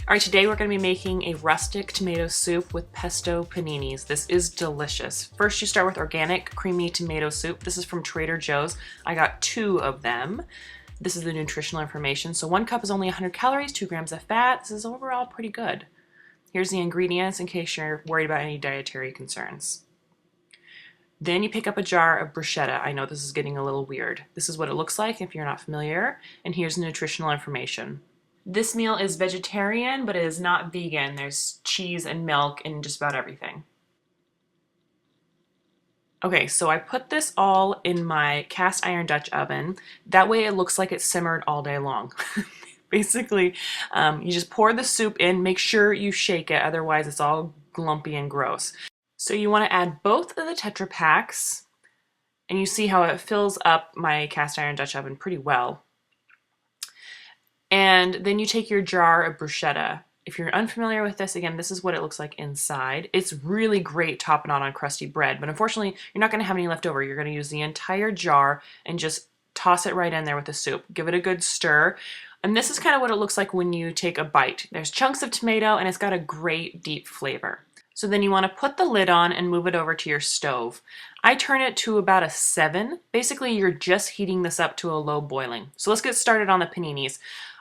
Alright, today we're going to be making a rustic tomato soup with pesto paninis. This is delicious. First you start with organic creamy tomato soup. This is from Trader Joe's. I got 2 of them. This is the nutritional information. So 1 cup is only 100 calories, 2 grams of fat. This is overall pretty good. Here's the ingredients in case you're worried about any dietary concerns. Then you pick up a jar of bruschetta. I know this is getting a little weird. This is what it looks like if you're not familiar. And here's the nutritional information. This meal is vegetarian, but it is not vegan. There's cheese and milk and just about everything. Okay, so I put this all in my cast iron Dutch oven. That way it looks like it's simmered all day long. Basically, you just pour the soup in, make sure you shake it, otherwise it's all glumpy and gross. So you want to add both of the Tetra Paks, and you see how it fills up my cast iron Dutch oven pretty well. And then you take your jar of bruschetta. If you're unfamiliar with this, again, this is what it looks like inside. It's really great topping on crusty bread, but unfortunately, you're not going to have any left over. You're going to use the entire jar and just toss it right in there with the soup. Give it a good stir. And this is kind of what it looks like when you take a bite. There's chunks of tomato and it's got a great deep flavor. So then you want to put the lid on and move it over to your stove. I turn it to about a 7. Basically, you're just heating this up to a low boiling. So let's get started on the paninis.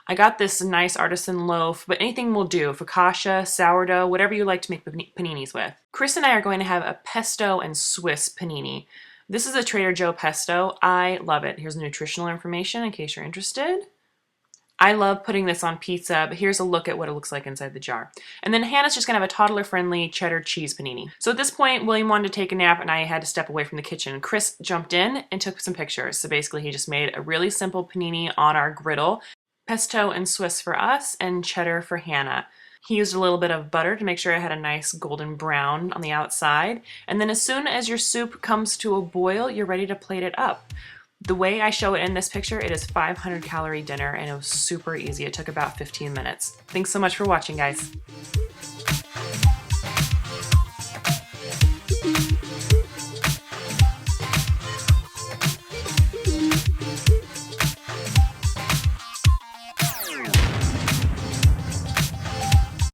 I got this nice artisan loaf, but anything will do. Focaccia, sourdough, whatever you like to make paninis with. Chris and I are going to have a pesto and Swiss panini. This is a Trader Joe pesto. I love it. Here's the nutritional information in case you're interested. I love putting this on pizza, but here's a look at what it looks like inside the jar. And then Hannah's just gonna have a toddler-friendly cheddar cheese panini. So at this point, William wanted to take a nap and I had to step away from the kitchen. Chris jumped in and took some pictures. So basically he just made a really simple panini on our griddle. Pesto and Swiss for us, and cheddar for Hannah. He used a little bit of butter to make sure it had a nice golden brown on the outside. And then as soon as your soup comes to a boil, you're ready to plate it up. The way I show it in this picture, it is 500 calorie dinner and it was super easy. It took about 15 minutes. Thanks so much for watching, guys.